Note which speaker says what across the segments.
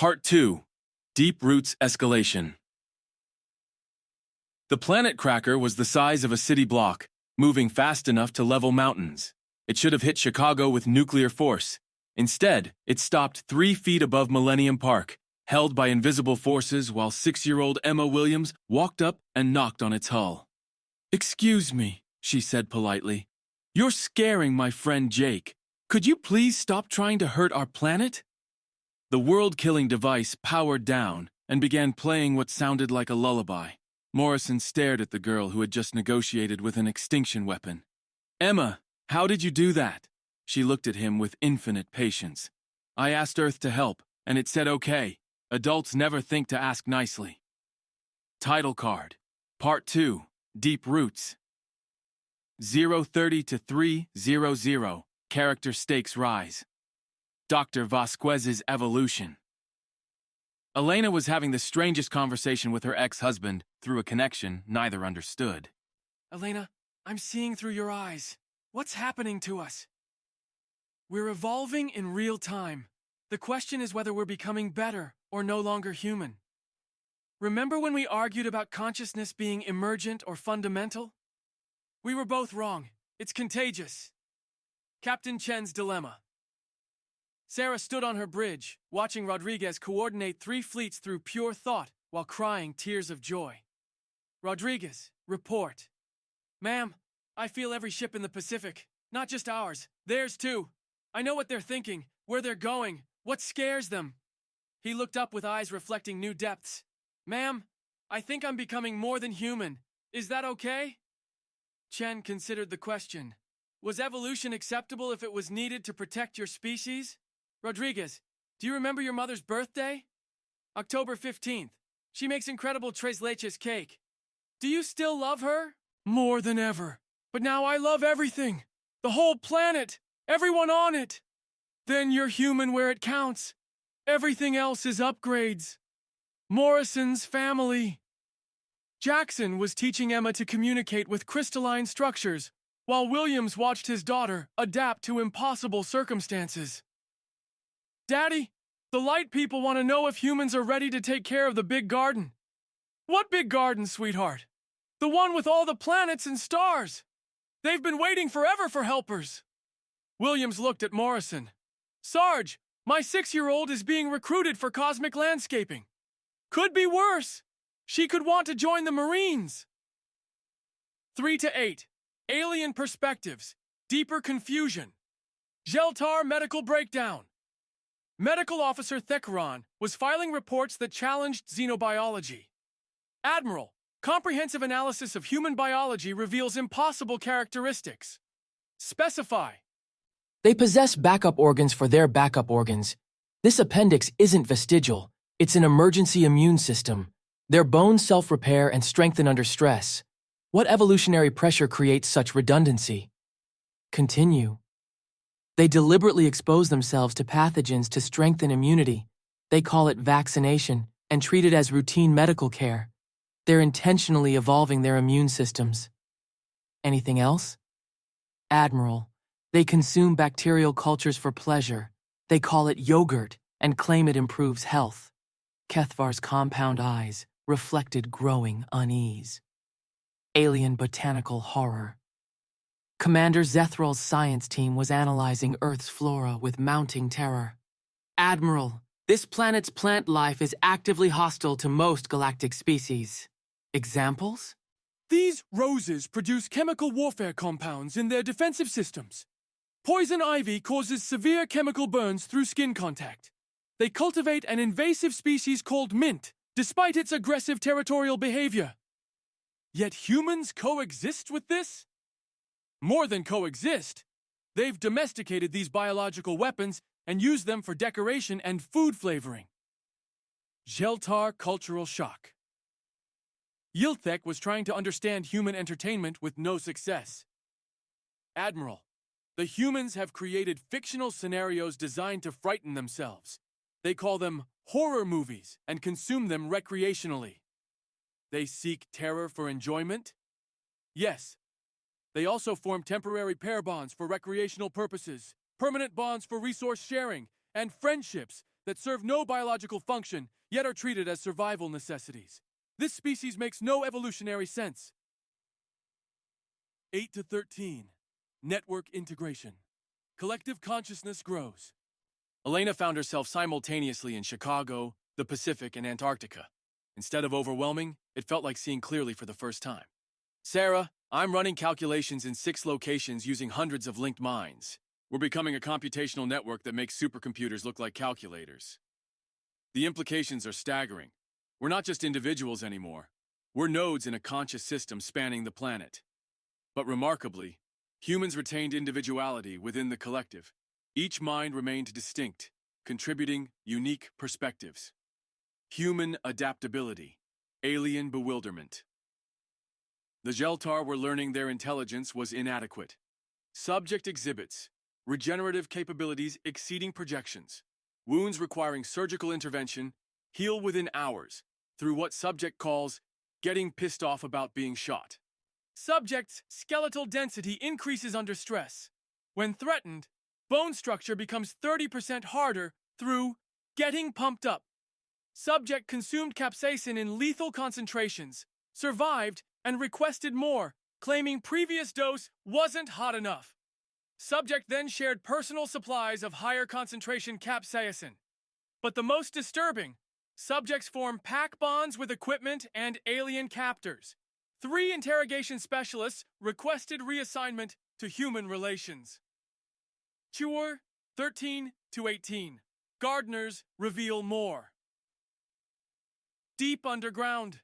Speaker 1: Part 2. Deep Roots Escalation. The planet cracker was the size of a city block, moving fast enough to level mountains. It should have hit Chicago with nuclear force. Instead, it stopped 3 feet above Millennium Park, held by invisible forces while 6-year-old Emma Williams walked up and knocked on its hull. "Excuse me," she said politely. "You're scaring my friend Jake. Could you please stop trying to hurt our planet?" The world-killing device powered down and began playing what sounded like a lullaby. Morrison stared at the girl who had just negotiated with an extinction weapon. "Emma, how did you do that?" She looked at him with infinite patience. "I asked Earth to help, and it said okay. Adults never think to ask nicely." Title card. Part 2. Deep Roots. 030 to 300. Character stakes rise. Dr. Vasquez's evolution. Elena was having the strangest conversation with her ex-husband through a connection neither understood.
Speaker 2: "Elena, I'm seeing through your eyes. What's happening to us? We're evolving in real time. The question is whether we're becoming better or no longer human. Remember when we argued about consciousness being emergent or fundamental? We were both wrong. It's contagious." Captain Chen's dilemma. Sarah stood on her bridge, watching Rodriguez coordinate 3 fleets through pure thought while crying tears of joy. "Rodriguez, report." "Ma'am, I feel every ship in the Pacific, not just ours, theirs too. I know what they're thinking, where they're going, what scares them." He looked up with eyes reflecting new depths. "Ma'am, I think I'm becoming more than human. Is that okay?" Chen considered the question. Was evolution acceptable if it was needed to protect your species? "Rodriguez, do you remember your mother's birthday?" "October 15th. She makes incredible tres leches cake." "Do you still love her?" "More than ever. But now I love everything. The whole planet. Everyone on it." "Then you're human where it counts. Everything else is upgrades." Morrison's family. Jackson was teaching Emma to communicate with crystalline structures, while Williams watched his daughter adapt to impossible circumstances. "Daddy, the light people want to know if humans are ready to take care of the big garden." "What big garden, sweetheart?" "The one with all the planets and stars. They've been waiting forever for helpers." Williams looked at Morrison. "Sarge, my 6-year-old is being recruited for cosmic landscaping. Could be worse. She could want to join the Marines." 3 to 8. Alien perspectives. Deeper confusion. Geltar medical breakdown. Medical Officer Thekaran was filing reports that challenged xenobiology. "Admiral, comprehensive analysis of human biology reveals impossible characteristics." "Specify."
Speaker 3: They possess backup organs for their backup organs. This appendix isn't vestigial, it's an emergency immune system. Their bones self-repair and strengthen under stress. What evolutionary pressure creates such redundancy? Continue. They deliberately expose themselves to pathogens to strengthen immunity. They call it vaccination and treat it as routine medical care. They're intentionally evolving their immune systems. Anything else? Admiral, they consume bacterial cultures for pleasure. They call it yogurt and claim it improves health. Kethvar's compound eyes reflected growing unease. Alien botanical horror. Commander Zethral's science team was analyzing Earth's flora with mounting terror. "Admiral, this planet's plant life is actively hostile to most galactic species." Examples?
Speaker 2: "These roses produce chemical warfare compounds in their defensive systems. Poison ivy causes severe chemical burns through skin contact. They cultivate an invasive species called mint, despite its aggressive territorial behavior. Yet humans coexist with this? More than coexist. They've domesticated these biological weapons and use them for decoration and food flavoring." Geltar cultural shock. Yilthek was trying to understand human entertainment with no success. "Admiral, the humans have created fictional scenarios designed to frighten themselves. They call them horror movies and consume them recreationally. They seek terror for enjoyment? Yes. They also form temporary pair bonds for recreational purposes, permanent bonds for resource sharing, and friendships that serve no biological function, yet are treated as survival necessities. This species makes no evolutionary sense. 8 to 13. Network integration. Collective consciousness grows.
Speaker 1: Elena found herself simultaneously in Chicago, the Pacific, and Antarctica. Instead of overwhelming, it felt like seeing clearly for the first time. Sarah, I'm running calculations in 6 locations using hundreds of linked minds. We're becoming a computational network that makes supercomputers look like calculators. The implications are staggering. We're not just individuals anymore. We're nodes in a conscious system spanning the planet. But remarkably, humans retained individuality within the collective. Each mind remained distinct, contributing unique perspectives. Human adaptability, alien bewilderment. The Geltar were learning their intelligence was inadequate. Subject exhibits regenerative capabilities exceeding projections. Wounds requiring surgical intervention heal within hours through what subject calls getting pissed off about being shot.
Speaker 2: Subject's skeletal density increases under stress. When threatened, bone structure becomes 30% harder through getting pumped up. Subject consumed capsaicin in lethal concentrations, survived, and requested more, claiming previous dose wasn't hot enough. Subject then shared personal supplies of higher concentration capsaicin. But the most disturbing, subjects form pack bonds with equipment and alien captors. 3 interrogation specialists requested reassignment to human relations. Chur 13 to 18. Gardeners reveal more. Deep underground.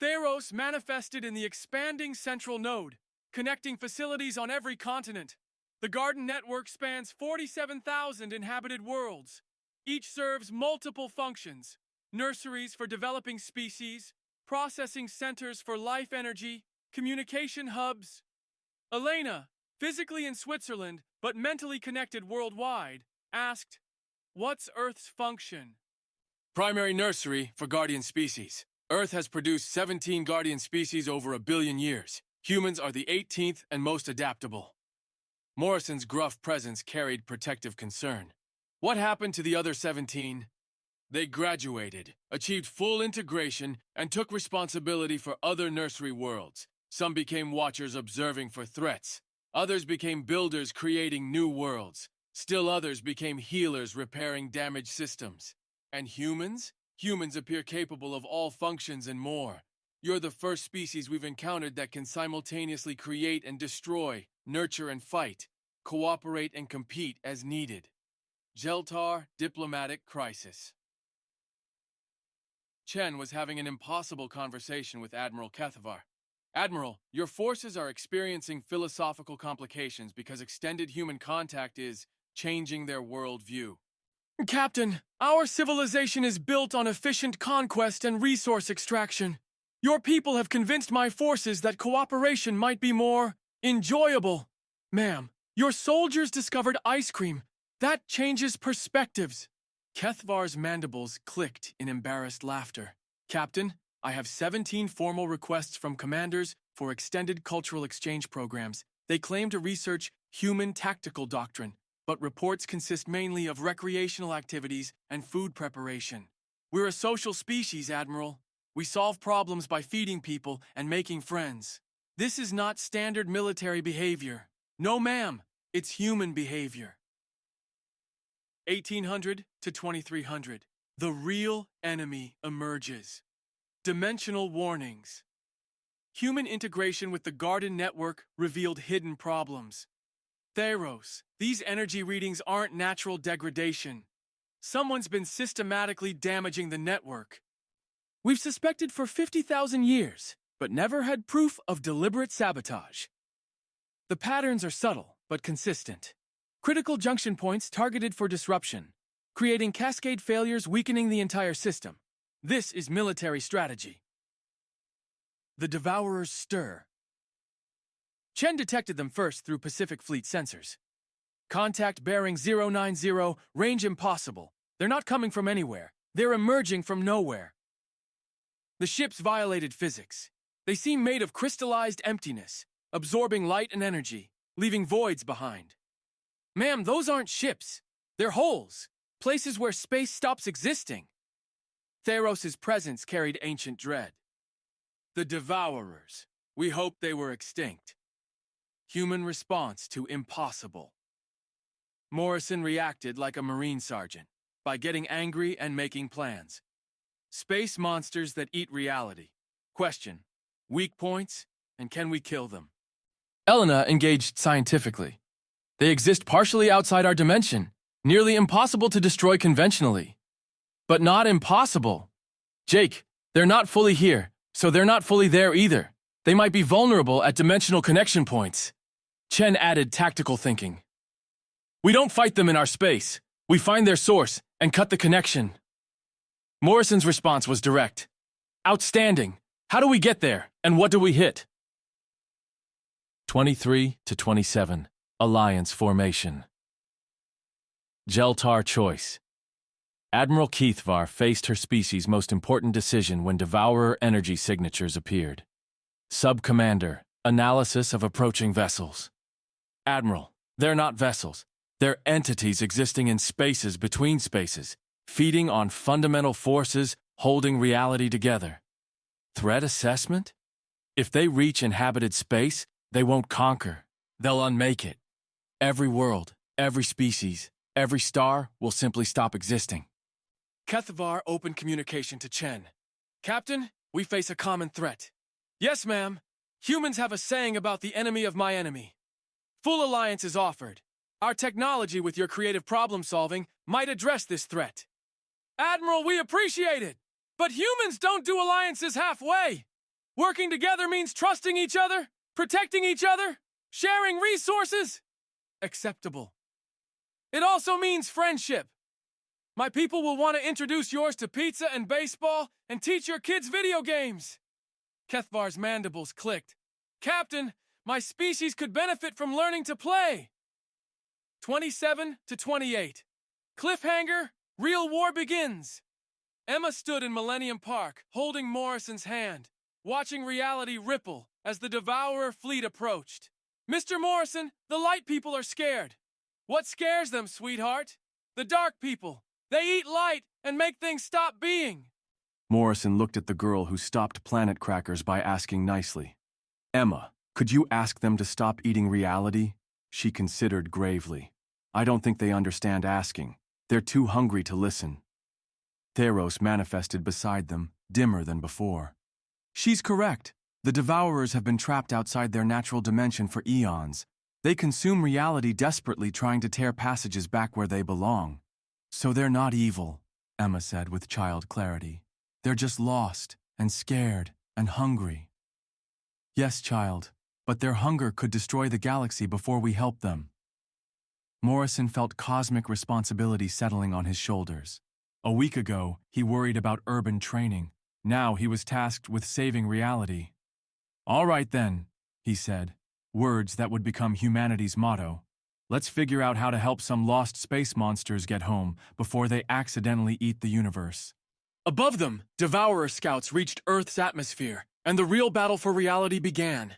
Speaker 2: Theros manifested in the expanding central node, connecting facilities on every continent. The garden network spans 47,000 inhabited worlds. Each serves multiple functions: nurseries for developing species, processing centers for life energy, communication hubs. Elena, physically in Switzerland but mentally connected worldwide, asked, "What's Earth's function?"
Speaker 1: Primary nursery for guardian species. Earth has produced 17 guardian species over 1 billion years. Humans are the 18th and most adaptable. Morrison's gruff presence carried protective concern. What happened to the other 17? They graduated, achieved full integration, and took responsibility for other nursery worlds. Some became watchers observing for threats. Others became builders creating new worlds. Still others became healers repairing damaged systems. And humans? Humans appear capable of all functions and more. You're the first species we've encountered that can simultaneously create and destroy, nurture and fight, cooperate and compete as needed. Geltar diplomatic crisis. Chen was having an impossible conversation with Admiral Kethavar. Admiral, your forces are experiencing philosophical complications because extended human contact is changing their worldview.
Speaker 2: Captain, our civilization is built on efficient conquest and resource extraction. Your people have convinced my forces that cooperation might be more enjoyable. Ma'am, your soldiers discovered ice cream. That changes perspectives. Kethavar's mandibles clicked in embarrassed laughter. Captain, I have 17 formal requests from commanders for extended cultural exchange programs. They claim to research human tactical doctrine, but reports consist mainly of recreational activities and food preparation. We're a social species, Admiral. We solve problems by feeding people and making friends. This is not standard military behavior. No, ma'am, it's human behavior. 1800 to 2300. The real enemy emerges. Dimensional warnings. Human integration with the Garden Network revealed hidden problems. Theros, these energy readings aren't natural degradation. Someone's been systematically damaging the network. We've suspected for 50,000 years, but never had proof of deliberate sabotage. The patterns are subtle, but consistent. Critical junction points targeted for disruption, creating cascade failures weakening the entire system. This is military strategy. The Devourers stir. Chen detected them first through Pacific Fleet sensors. Contact bearing 090, range impossible. They're not coming from anywhere. They're emerging from nowhere. The ships violated physics. They seem made of crystallized emptiness, absorbing light and energy, leaving voids behind. Ma'am, those aren't ships. They're holes. Places where space stops existing. Theros' presence carried ancient dread. The Devourers. We hoped they were extinct. Human response to impossible. Morrison reacted like a Marine sergeant, by getting angry and making plans. Space monsters that eat reality. Question: weak points, and can we kill them?
Speaker 3: Elena engaged scientifically. They exist partially outside our dimension, nearly impossible to destroy conventionally. But not impossible. Jake, they're not fully here, so they're not fully there either. They might be vulnerable at dimensional connection points. Chen added tactical thinking. We don't fight them in our space. We find their source and cut the connection. Morrison's response was direct. Outstanding. How do we get there, and what do we hit? 23 to 27. Alliance formation. Geltar choice. Admiral Keithvar faced her species' most important decision when Devourer energy signatures appeared. Sub-Commander, analysis of approaching vessels. Admiral, they're not vessels. They're entities existing in spaces between spaces, feeding on fundamental forces holding reality together. Threat assessment? If they reach inhabited space, they won't conquer. They'll unmake it. Every world, every species, every star will simply stop existing.
Speaker 2: Keithvar opened communication to Chen. Captain, we face a common threat. Yes, ma'am. Humans have a saying about the enemy of my enemy. Full alliance is offered. Our technology with your creative problem-solving might address this threat. Admiral, we appreciate it. But humans don't do alliances halfway. Working together means trusting each other, protecting each other, sharing resources. Acceptable. It also means friendship. My people will want to introduce yours to pizza and baseball and teach your kids video games. Keithvar's mandibles clicked. Captain, my species could benefit from learning to play. 27 to 28. Cliffhanger, real war begins. Emma stood in Millennium Park, holding Morrison's hand, watching reality ripple as the Devourer fleet approached. Mr. Morrison, the light people are scared. What scares them, sweetheart? The dark people. They eat light and make things stop being.
Speaker 1: Morrison looked at the girl who stopped planet crackers by asking nicely, Emma, could you ask them to stop eating reality? She considered gravely. I don't think they understand asking. They're too hungry to listen. Theros manifested beside them, dimmer than before. She's correct. The Devourers have been trapped outside their natural dimension for eons. They consume reality desperately, trying to tear passages back where they belong. So they're not evil, Emma said with child clarity. They're just lost and scared and hungry. Yes, child, but their hunger could destroy the galaxy before we help them. Morrison felt cosmic responsibility settling on his shoulders. A week ago, he worried about urban training. Now he was tasked with saving reality. All right then, he said, words that would become humanity's motto. Let's figure out how to help some lost space monsters get home before they accidentally eat the universe. Above them, Devourer scouts reached Earth's atmosphere, and the real battle for reality began.